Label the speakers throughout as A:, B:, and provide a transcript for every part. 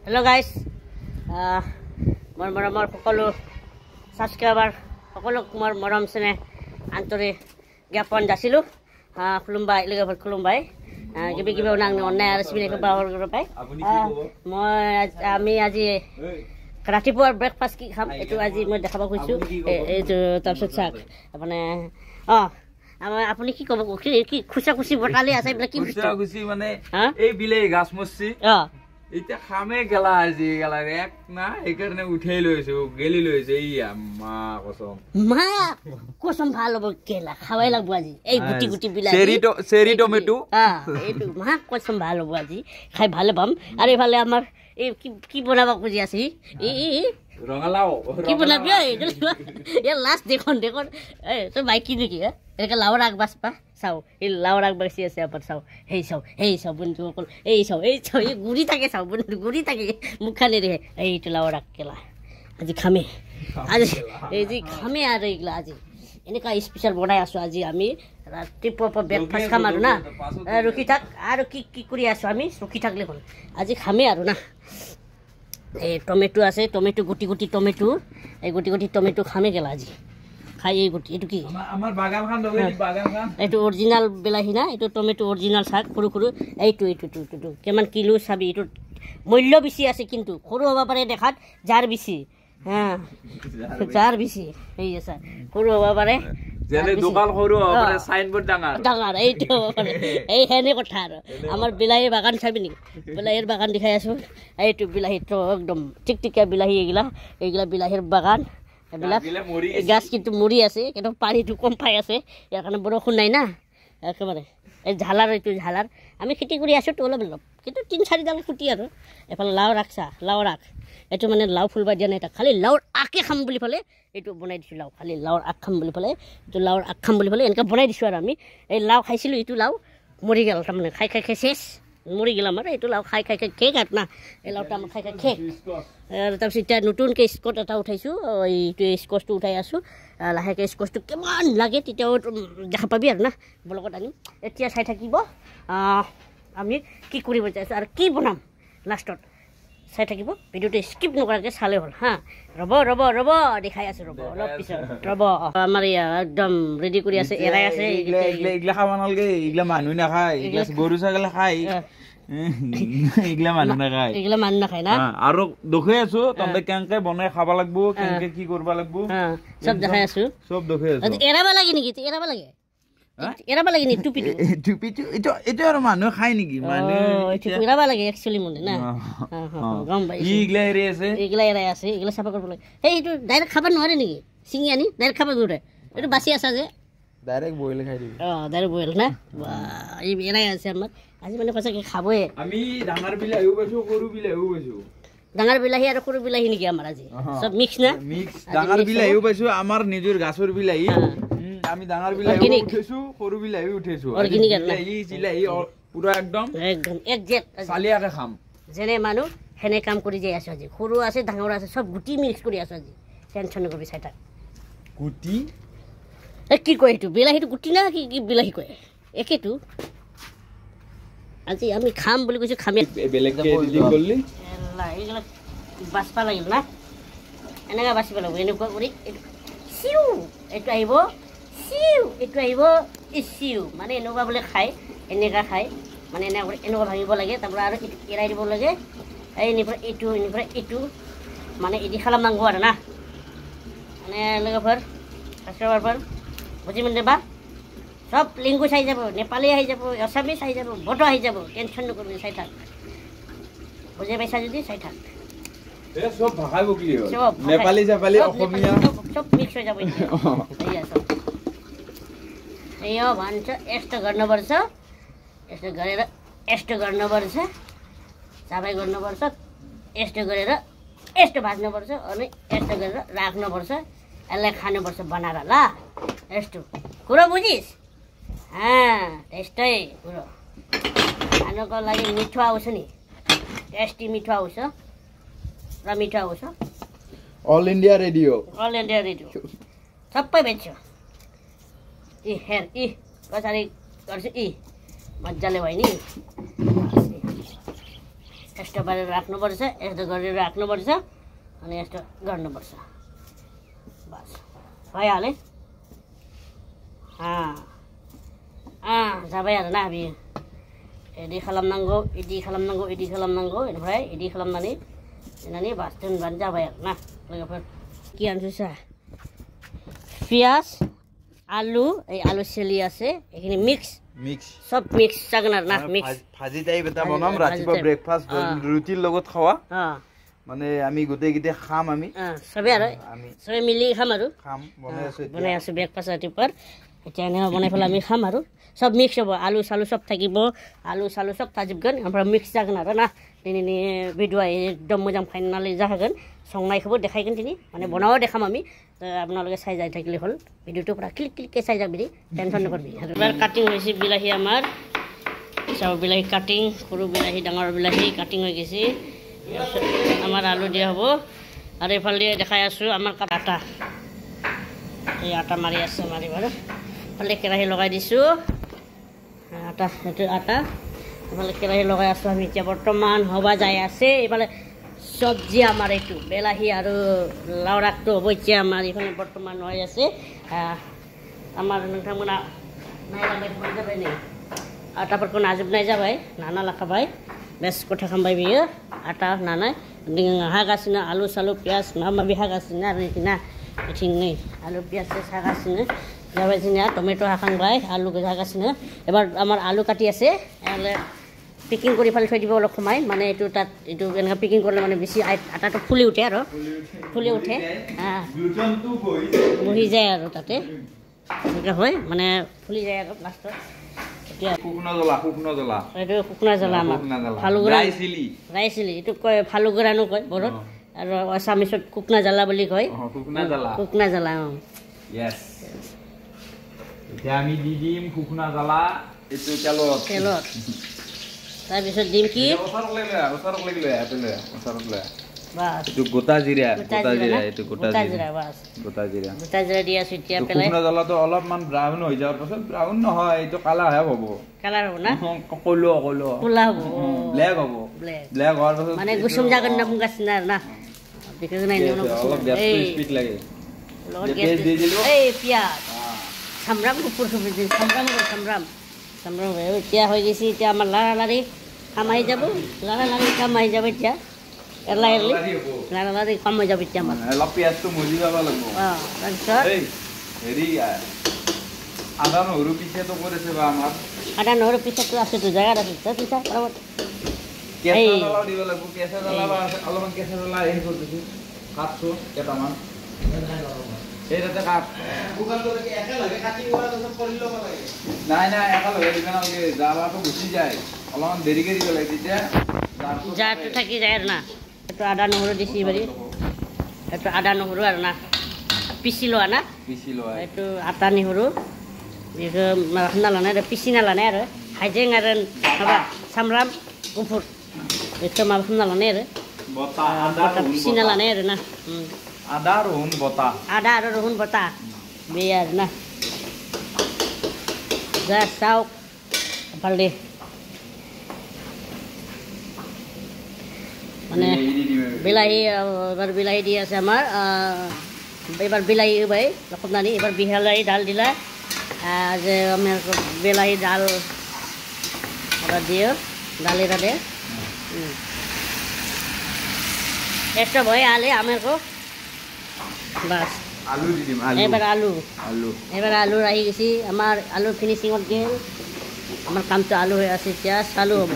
A: Hello guys, মৰমৰ সকলো subscriber সকলোক মৰম চেনে আন্তৰি জ্ঞাপন যাচিলো খুলুমবাই লগৰ খুলুমবাই কিবি উনাং অন্যায় আৰু স্পিনে বাহৰ কৰিব পাই আমি আজি ৰাতিপুৱাৰ ব্ৰেকফাষ্ট কি খাম এটো আজি মই দেখাব খুজিছো এইটো তাৰপিছত চাক মানে আপুনি কি ক'ব কি খুচা খুচি বটালি আছে এইবিলাক কি খুচা
B: খুচি মানে এই বিলে গাছ মস্তি এটা খামে গেলা আজি গেলা এক না এইকাৰণে উঠাই লৈছো গেলি লৈছে এই মা কসম ভাল হ'ব কেলা খাৱাই লাগব আজি এই গুটি গুটি বিলাহী চেৰি টমেটো
A: এইটো মা কসম ভাল হ'ব আজি খাই ভাল পাম আৰু এফালে আমাৰ এই কি বনাব খুজি আছে
B: ৰঙালাও
A: কি বনাবি এ লাষ্ট দেখোন এই তই বাইকি নেকি এনেকৈ লাও ৰাখ বাছ পা চাও এই লাও ৰাখ বাছি আছে আপৰ চাও সেই চাও বন্ধু অকল এই চাও এই গুৰি থাকে চাও বন্ধু গুৰি থাকে মুখানে ৰে এইটো লাও ৰাখ কেলা আজি খামে আজি এই যে খামে আৰু এইগিলা আজি এনেকুৱা স্পেচিয়েল বনাই আছো আজি আমি ৰাতিপুৱা ব্ৰেকফাষ্ট খাম আৰু না ৰখি থাক আৰু কি কৰি আছো আমি ৰখি থাকলে হ'ল আজি খামে আৰু না এই টমেটো আছে টমেটো গুটি গুটি টমেটো এই গুটি গুটি টমেটো খামে গেলা আজি খাই এই গুটি এইটো কি
B: আমাৰ বাগানখন বাগানখন
A: এইটো অৰিজিনাল বিলাহী না এইটো টমেটো অৰিজিনাল শাক সৰু সৰু এইটো কিমান কিলো চাবি এইটো মূল্য বেছি আছে কিন্তু সৰু হ'ব পাৰে দেখাত যাৰ বেছি যাৰ বেছি এই আছে সৰু হ'ব পাৰে
B: যেনে দোকান সৰু হ'ব পাৰে সাইনবোৰ্ড ডাঙৰ
A: এইটো এই হেনে কথা আৰু আমাৰ বিলাহীৰ বাগান চাবি নেকি বিলাহীৰ বাগান দেখাই আছো এইটো বিলাহীটো একদম টিকটিকিয়া বিলাহী এইগিলা বিলাহীৰ বাগান এইবিলাক গাছ কিন্তু মৰি আছে কিন্তু পানীটো কম পাই আছে ইয়াৰ কাৰণে বৰষুণ নাই না একেবাৰে এই এইটো ঝালাৰ আমি খেতি কৰি আছোঁ অলপ কিন্তু 3-4ডাল খুটি আৰু এফালে লাও ৰাখছা লাও ৰাখ এইটো মানে লাও ফুলবা দিয়া নাই খালি লাওৰ আকে খাম বুলি ফালে এইটো বনাই দিছোঁ লাও খালি লাওৰ আগ খাম বুলি ফালে এইটো লাওৰ আগ খাম বুলি ফালে এনেকৈ বনাই দিছোঁ আৰু আমি এই লাও খাইছিলোঁ এইটো লাও মৰি গ'ল তাৰমানে খাই শেষ মৰি গ'ল আমাৰ এইটো লাও খাই কাট না এই লাওটো আমাৰ খাই আৰু তাৰপিছত এতিয়া নতুনকৈ স্কচ এটা উঠাইছোঁ এইটো স্কচটো উঠাই আছোঁ লাহেকৈ স্কচটো কিমান লাগে তেতিয়াও দেখা পাবি আৰু না ব্লগত আনিম এতিয়া চাই থাকিব আমি কি কৰিব যাইছোঁ আৰু কি বনাম লাষ্টত চাই থাকিব ভিডিঅ'টো স্কিপ নকৰাকৈ চালে হ'ল ৰ'ব দেখাই আছোঁ ৰ'ব অলপ পিছত ৰ'ব আমাৰ একদম ৰেডি কৰি আছে এৰাই আছে
B: এইগিলা খাব নালাগে এইগিলা মানুহ নাখায় গৰু ছাগলী খায় এইগিলা মানুহ নাখায়
A: না
B: আৰু দেখাই আছো তহঁতে কেনেকে বনাই খাব লাগিব কেনেকে কি কৰিব লাগিব
A: চব দেখাই আছো এৰাব লাগে নেকি এৰাব লাগে নি
B: টুপিটো এইটো আৰু মানুহ খায় নেকি
A: এৰাব লাগে একচুৱেলি মানে না গম পাইছোঁ এইগিলা এৰাই আছে এইগিলা চাফা কৰিব লাগে এইটো ডাইৰেক্ট খাব নোৱাৰে নেকি ছিঙি আনি ডাইৰেক্ট খাব নোৱাৰে এইটো বাচি আছা যে
B: ডাইৰেক্ট বইল খাই দিবি
A: ডাইৰেক্ট বইল না এই এৰাই আছে আমাৰ আজি মানে সঁচাকৈ খাবই
B: আমি ডাঙৰ বিলাহীও পাইছোঁ সৰু বিলাহীও পাইছোঁ
A: ডাঙৰ বিলাহী আৰু সৰু বিলাহী নেকি আমাৰ আজি চব মিক্স না
B: ডাঙৰ বিলাহীও পাইছোঁ আমাৰ নিজৰ গাছৰ বিলাহী আমি ডাঙৰ বিলাহী উঠাইছোঁ সৰু বিলাহী উঠাইছোঁ বিলাহী পুৰা একদম চালিয়াকে খাম
A: যেনে মানুহ সেনে কাম কৰি যাই আছোঁ আজি সৰু আছে ডাঙৰ আছে চব গুটি মিক্স কৰি আছোঁ আজি টেনশ্যন নকৰিবি চাই থাক
B: গুটি
A: কি কয় এইটো বিলাহীটো গুটি না কি বিলাহী কয় একেটো আজি আমি খাম বুলি কৈছোঁ খামেই এইবিলাক বাচবা লাগিল না এনেকৈ বাচিব লাগিব এনেকুৱা কৰি এইটো আহিব চিউ মানে এনেকুৱা বোলে খায় এনেকুৱা খায় মানে এনেকুৱা ভাঙিব লাগে তাৰপৰা আৰু এৰাই দিব লাগে এনেপৰা এইটো মানে এদি খালাম নাংব আৰু না মানে লগৰ কাষ্টমাৰ বুজি মানে বা সব লিংগুৱেজ আহি যাব নেপালী আহি যাব আছামিজ আহি যাব বড়ো আহি যাব টেনশ্যন নকৰিবি চাই থাক বুজি পাইছা যদি চাই থাক
B: সব ভাষাই বকি নেপালী জাপালী অসমীয়া
A: সব মিক্স হৈ যাব यो भन्छ यस्तो गर्नुपर्छ यस्तो गरेर यस्तो गर्नुपर्छ सबै गर्नुपर्छ यस्तो गरेर यस्तो भाज्नुपर्छ अनि यस्तो गरेर राख्नुपर्छ यसलाई खानुपर्छ बनाएर ल यस्तो कुरो बुझिस् त्यस्तै कुरो खानुको लागि मिठो आउँछ नि टेस्टी मिठो आउँछ र मिठो आउँछ
B: अल इन्डिया रेडियो
A: सबै बेच्छु हेर कसरी गर्छु मजाले भयो नि यस्तो गरेर राख्नुपर्छ यस्तो गरेर राख्नुपर्छ अनि यस्तो गर्नुपर्छ बस भइहाल्यो जाबायआरोना बियो इदि खालामनांगौ इदि खालामनांगौ इदि खालामनांगौ ओमफ्राय इदि खालामनानै बास दोनबानो जाबाय आरोना लोगोफोर কি আনছো পিঁয়াজ আলু এই আলু চেলি আছে এইখিনি মিক্স সব মিক্স জাগন আর না মিক্স
C: ভাজি টাইপ এটা বনাম ৰাতিপুৱা ব্ৰেকফাষ্ট ৰুটিৰ লগত খাওয়া মানে আমি গোটেই গিতে খাম আমি
A: সবে আৰু আমি সবে মিলি খাম আৰু বনাই আছো ব্ৰেকফাষ্ট ৰাতিপুৱাৰ এতিয়া এনে বনাই ফেলাই আমি খাম আৰু সব মিক্স হ'ব আলু চালু সব থাকিব আলু চালু সব थाजोबगोन ओमफ्राय मिक्स जागोन आरो ना दिनैनि भिडिअ'आ एकदम मोजां फाइनालि जागोन संनायखौबो देखायगोन दिनै माने बनावो देखाम আমি আপোনালোকে চাই যাই থাকিলে হ'ল ভিডিঅ'টো পুৰা ক্লিক ক্লিককে চাই যাবি টেনচন নকৰবি এবাৰ কাটিং হৈছে বিলাহী আমাৰ সব বিলাহী কাটিং সৰু বিলাহী ডাঙৰ বিলাহী কাটিং হৈ গৈছে আমাৰ আলু দিয়া হ'ব আৰু এফালে দেখাই আছো আমাৰ আটা এই আটা মাৰি আছে মাৰি বাৰু এফালে কেৰাহী লগাই দিছো আটা এইটো আটা এফালে কেৰাহী লগাই আছো আমি এতিয়া বৰ্তমান হবা যাই আছে এফালে সবজি আমাৰ এইটো বিলাহী আৰু লাউৰাকটো হ'ব এতিয়া আমাৰ এফালে বৰ্তমান হৈ আছে আমাৰ नोंथांमोना नायलांबाय जाबाय नै आटाफोरखौ नाजोबनाय जाबाय नाना लाखाबाय बेस गथा खालामबाय बियो आटा नानाय हागासिनो आलु सालु पियाज माबा माबि हागासिनो आरो ना बिथिं नै आलु पियाज हागासिनो जाबाय जोंनिया टमेट' हाखांबाय आलु हागासिनो एबार আমাৰ আলু কাটি আছে পেকিং কৰি ফালি থৈ দিব অলপ সময় মানে এইটো তাত এইটো এনেকৈ পেকিং কৰিলে মানে বেছি আটাটো ফুলি উঠে আৰু ফুলি উঠে বহি যায় আৰু তাতে এনেকৈ হয় মানে ফুলি যায় আৰু লাষ্টত এতিয়া শুকনা জ্বলা আমাৰ ফালুগুৰা ৰাইচিলি এইটো কয় ফালুগুৰানো কয় বড়োত আৰু আছামিছত শুকনা জ্বলা বুলি কয় শুকনা জ্বলা
B: এতিয়া আমি দি দিম শুকনা জ্বলা এইটো তেলত
A: তাৰপিছত দিম কি
B: এইটো গোটা জিৰা এইটো গোটা
A: জিৰা দি আছো এতিয়া পেলাই
B: শুকনা জ্বলাটো অলপমান ব্ৰাউন হৈ যোৱাৰ পাছত ব্ৰাউন নহয় এইটো কালাৰ হ'ব
A: না কোলা হ'ব
B: ব্লেক হ'ব ব্লেক হোৱাৰ পাছত
A: মানে গুসুম জাগন না বুগাছিনা আৰু না দেখো নাই নিও
B: অলপ গ্যাস স্পিড লাগে
A: এই পিয়াজ সামরাম গুপুর গুপুর দিন সামরাম এতিয়া হৈ গৈছে এতিয়া আমাৰ লাৰি কাম আহি যাব লাৰি কাম আহি যাব এতিয়া লাৰি কাম হৈ যাব এতিয়া আমাৰ
B: অলপ পিয়াজটো মজি যাব লাগিব
A: তাৰপিছত
B: হেৰি আদা নহৰু পিছাটো কৰিছে বা আমাৰ
A: আদা নহৰু পিছাটো আছে তো জায়গা আছে তো পিছা পৰামত
B: কেঁচা জ্বলা দিব লাগিব কেঁচা জ্বলা অলপমান কেঁচা জ্বলা হেৰি কৰিছো কাটছো কেইটামান এইটাতে কাট গুগলটোকে একেলগে কাটি কৰা তো কৰি ল'ব লাগে নাই একেলগে দিব নালাগে জ্বালাটো গুচি যায় অলপমান দেৰিকে দিব লাগে তেতিয়া
A: জাৰটো থাকি যায় আৰু না এইটো আদা নহৰু দিছি বাৰী এইটো আদা নহৰু আৰু না পিচি লোৱা এইটো আটা নহৰু এইটো নালানে আৰু পিচি নালানে আৰু হাইজেং আৰু মাবা সামৰাম গুফুৰ এইটো মাবা নালানে আৰু বটা পিচি নালানে আৰু না
B: আদা আৰু ৰহুন বটা বি আৰু না যা চাওক ভালদে মানে বিলাহী এবাৰ বিলাহী দি আছে আমাৰ এবাৰ বিলাহী হবাই লখমনানি এবাৰ বিলাহী ডাল দিলা যে আমার বিলাহী ডাল এবার দিও ডালিটা দে একটা ভয় আলে আমার को বাস আলু দি দিম
A: এবার আলু আহি গেছি আমার আলু ফিনিশিংত গেল আমার কামটো আলু হয়ে আছে এতিয়া চালু হব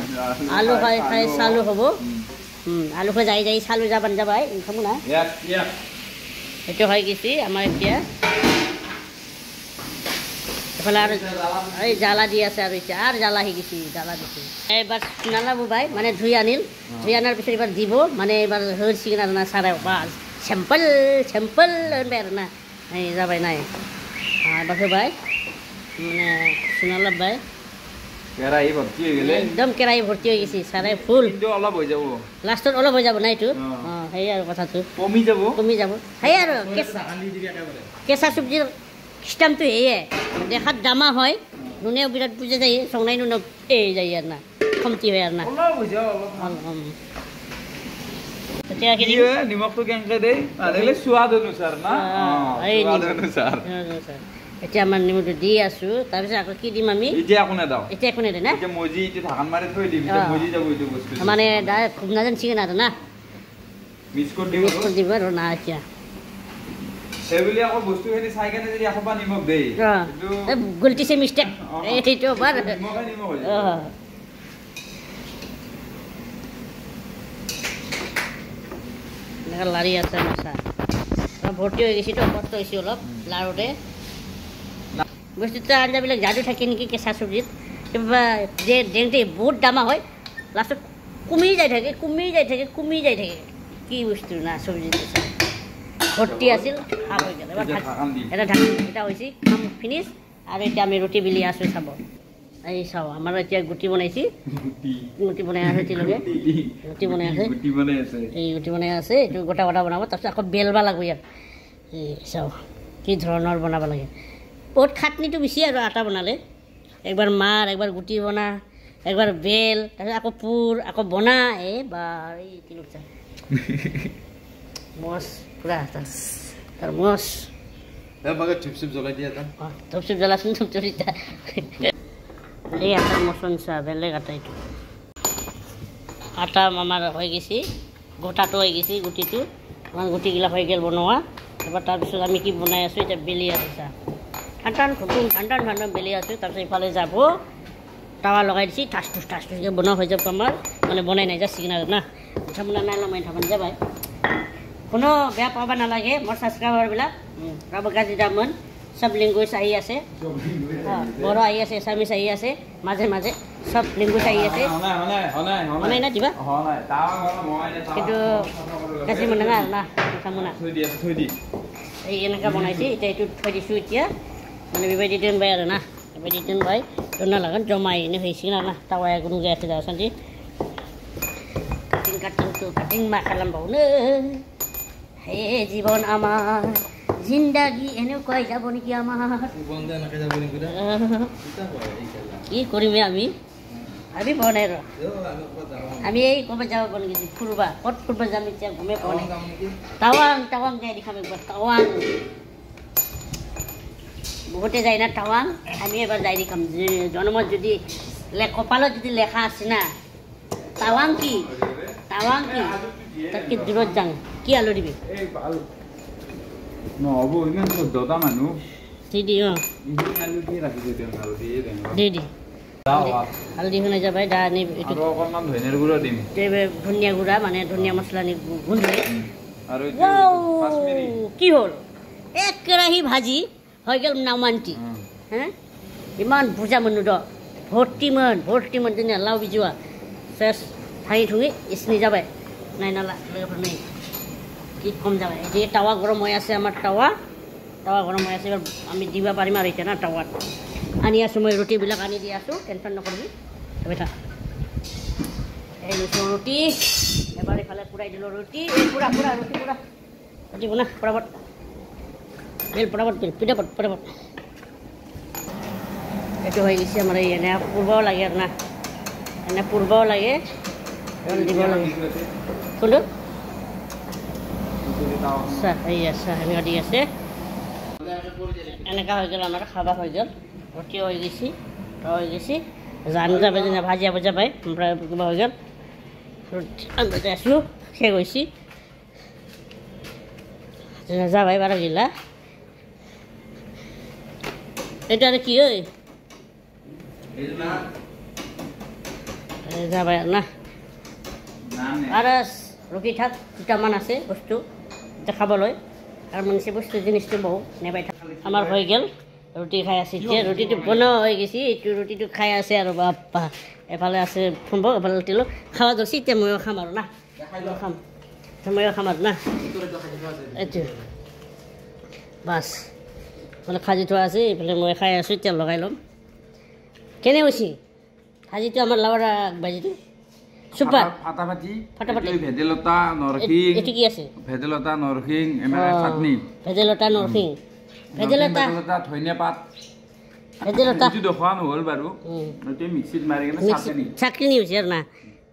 A: আলু খাই চালু হব আলু খাই যাই চালু যাবান যাবাই খাবো না এটা হয়ে গেছি আমার এতিয়া এফালে আর এই জ্বালা দি আছে আর আর জ্বালা হয়ে গেছি জ্বালা দিছি এবার নালাবো ভাই মানে ধুই আনার পিছনে এবার দিব মানে এবার হরছি না সারা বাস স্যাম্পল আর না এই যাবাই নাই এবার ভাই মানে শুনালাম ভাই
B: কেরাই ভর্তি হয়ে গেলে
A: একদম কেরাই ভর্তি হয়ে গেছি সারাই ফুল
B: কিন্তু অলপ হয়ে যাব
A: লাস্টত অলপ হয়ে যাব না এইটো সেই আর কথাটো কমি যাব সেই আর কেঁচা চব্জির সিস্টেমটো এয়ে দেখাত দামা হয় নুনেও বিৰাট বুজা যায় সংনাই নুন এই যায় আৰু না কমতি হয় আৰু না
C: নিমখটো কেনেকে দেই সোৱাদ অনুসাৰ না
A: এতিয়া আমাৰ নিমখটো দি আছো তাৰপিছত আকৌ কি দিম আমি
C: এতিয়া একো নেদাও
A: এতিয়া একো নেদে না
C: মজি ঢাকন মাৰি থৈ দিম মজি যাব এইটো বস্তু
A: মানে খুব নাজান চিকেন আৰু না
C: মিক্স কৰি দিব
A: আৰু না এতিয়া
C: সেইবুলি আকৌ বস্তুখিনি চাই কেনে যদি এসোপা নিমখ দেই
A: গলতিছে মিষ্টেক এইটো বাৰ লাৰি আছে মচা ভৰ্তি হৈ গৈছে কষ্ট হৈছে অলপ লাৰুতে বস্তুটো আঞ্জাবিলাক যাদু থাকে নেকি কেঁচা চব্জিত কিবা যে ডেংটি বহুত দামা হয় লাষ্টত কমি যাই থাকে কি বস্তু না চব্জি ভৰ্তি আছিল খাব হৈ গ'ল এটা ঢাকন এটা হৈছে কাম ফিনিছ আৰু এতিয়া আমি ৰুটি বেলি আছোঁ চাব এই চাওঁ আমাৰ এতিয়া গুটি বনাইছে গুটি বনাই আছে এতিয়ালৈকে গুটি বনাই আছে এই গুটি বনাই আছে এইটো গোটা গোটা বনাব তাৰপিছত আকৌ বেলবা লাগিব ইয়াত এই চাওঁ কি ধৰণৰ বনাব লাগে বহুত খাটনিটো বেছি আৰু আটা বনালে একবাৰ মাৰ একবাৰ গুটি বনা একবাৰ বেল তাৰপিছত আকৌ পুৰ আকৌ বনা এই বা এই কি লোকচান মচ পুৰা তাৰ মচ
C: চুপ জ্বলাই দিয়া
A: চুপ জ্বলাচোন চুপ এই আটাৰ মচন চা বেলেগ আটা এইটো আটা আমাৰ হৈ গৈছে গোটাটো হৈ গৈছে গুটিটো আমাৰ গুটিগিলা হৈ গ'ল বনোৱা এবাৰ তাৰপিছত আমি কি বনাই আছোঁ এতিয়া বেলি আছোঁ চা ঠাণ্ডা বেলি আছোঁ তাৰপিছত ইফালে যাব টাৱা লগাই দিছে ঠাচকে বনোৱা হৈ যাব আমাৰ মানে বনাই নাই যাচ্ছি কিনা না ঠাণ্ডা নাই লমাই থামান যাবাই কোনো বেয়া পাব নালাগে মোৰ ছাবস্ক্ৰাইবাৰবিলাক ৰাব গাজি দামন সব লেংগুৱেজ আহি আছে বড়ো আহি আছে এছামিছ আহি আছে মাজে মাজে সব লেংগুৱেজ আহি আছে নাই না দিবা কিন্তু কাজি মনাঙা আৰু না মোনা এই এনেকৈ বনাইছে এতিয়া এইটো থৈ দিছোঁ এতিয়া মানে বেবাইদি दोनबाय আৰু না বেবাইদি दोनबाय दोनना लागोन जमायैनो हैसिगोन आरो ना टावाया गुदुं जायाखै दासान्दि काटिं मा खालामबावनो हे জীৱন আমাৰ জিন্দাগী এনেকুৱাই যাব নেকি আমাৰ কি কৰিমে আমি বনাই ৰ আমি এই ক'ৰবাত যাব বন গৈছোঁ ফুৰিবা ক'ত ফুৰিব যাম এতিয়া গমেই পোৱা নাই টাৱাং যাই দেখাম একবাৰ টাৱাং বহুতে যায় না টাৱাং আমি এবাৰ যাই দেখাম জন্মত যদি কপালত যদি লেখা আছে না টাৱাং কি তাতকৈ দূৰত যাওঁ কি আলু দিবি
C: নহ'ব ইমান দটা মানুহ
A: দি হালধি শুনাই যাবাই দা আনি এইটো ধনিয়া গুড়া মানে ধনিয়া মছলা আনি গোন্ধে কি হ'ল এক কেৰাহী ভাজি হৈ গ'ল নামান্তি হে ইমান বুজা মানুহ দ ভৰ্তিমান ধুনীয়া লাও বিজোৱা চেচ ভাঙি ঠুঙি ইচনি যাবাই নাই নালা নাই কি কম যাবাই যে টাৱা গৰম হৈ আছে আমাৰ টাৱা গৰম হৈ আছে এবাৰ আমি দিব পাৰিম আৰু এতিয়া না টাৱাত আনি আছোঁ মই ৰুটিবিলাক আনি দি আছোঁ টেনশ্যন নকৰিবি বেটা এই লৈছোঁ ৰুটি এবাৰ এইফালে পুৰাই দিলোঁ ৰুটি এই পুৰা ৰুটি বনা পৰাপত বেল পৰাপত এইটো হৈ গৈছে আমাৰ এই এনে পুৰবাও লাগে আৰু না এনে পুৰবাও লাগে দিব লাগে কোনটো এনেকুৱা দি আছে এনেকুৱা হৈ গ'ল আমাৰ খাবা হৈ গ'ল ৰুটিও হৈ গৈছে জান যাবে যেনে ভাজিয়া ভজা পাই কিবা হৈ গ'ল ৰুটি আছোঁ শেষ হৈছে যাবাই বাৰ গিলা এইটো আৰু কি ঐ যাবাই আৰু না আৰু ৰখি থাক দুটামান আছে বস্তু দেখাবলৈ আৰু মানে বস্তু জিনিসটো বহু নেবাই থাক আমাৰ হৈ গ'ল ৰুটি খাই আছে এতিয়া ৰুটিটো বনোৱা হৈ গৈছে এইটো ৰুটিটো খাই আছে আৰু বাপ্পা এফালে আছে সম্ভৱ এফালে তিলো খাৱা ধৰিছে এতিয়া ময়ো খাম আৰু না ময়ো খাম আৰু না এইটো বাছ মানে খাজি থোৱা আছে এইফালে মই খাই আছোঁ এতিয়া লগাই ল'ম কেনে হৈছে খাজিটো আমাৰ লাওৰ ভাজিটো সুপাৰ ফাটাফাটি
C: ভেদাইলতা নৰসিংহ
A: এইটো কি আছে
C: ভেদাইলতা নৰসিংহ এমানে চাটনি
A: ভেদাইলতা নৰসিংহ ভেদাইলতা
C: ধনিয়া পাত
A: ভেদাইলতা
B: এইটো দেখুৱা নহ'ল বাৰু এইটো মিক্সিত মাৰি কিনে চাটনি
A: চাটনি হৈছে আৰু না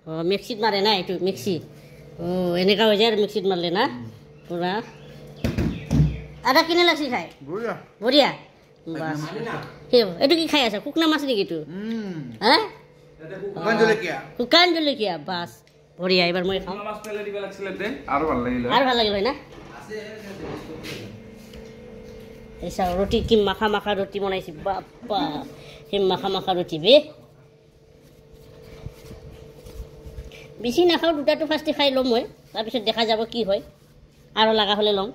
A: অঁ মিক্সিত মাৰে না এইটো মিক্সি অঁ এনেকুৱা হৈ যায় আৰু মিক্সিত মাৰিলে না পূৰা আদা কিনে লাগছি খাই বঢ়িয়া বাছ সেই এইটো কি খাই আছা শুকনা মাছ নেকি এইটো হা শুকান জলকীয়া বাছ বঢ়িয়া এইবাৰ মই খাওঁ
B: মাছ পেলাই দিব লাগিছিলে আৰু ভাল লাগিল
A: হয় না এই চাওঁ ৰুটি কি মাখা মাখা ৰুটি বনাইছে বাপ্পা সেই মাখা মাখা ৰুটি বেছি নাখাওঁ দুটাটো ফাৰ্ষ্টে খাই ল'ম মই তাৰপিছত দেখা যাব কি হয় আৰু লগা হ'লে ল'ম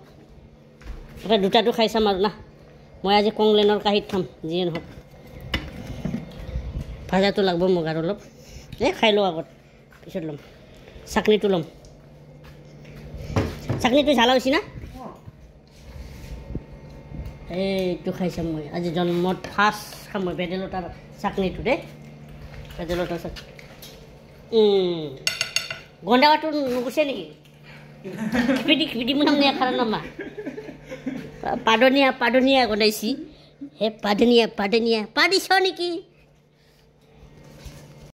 A: দুটাটো খাই চাম আৰু না মই আজি কংলেনৰ কাঁহীত খাম যিয়ে নহওক ভাজাটো লাগব মোক আৰু অলপ খাই লওঁ আগত পিছত ল'ম চাটনিটো ল'ম চাটনিটো ঝালা হৈছে না এইটো খাই চাম মই আজি জন্মত ফাৰ্ষ্ট খাম মই ভেদাইলতাৰ চাটনিটো দেই ভেদাইলতাৰ চাটনি গন্ধাৱাটো নুগুছে নেকি খিপিটি মুনাম নিয়া খাৰা নামা পাদনীয়া গন্ধাইছি হে পাদনীয়া পাদিছ নেকি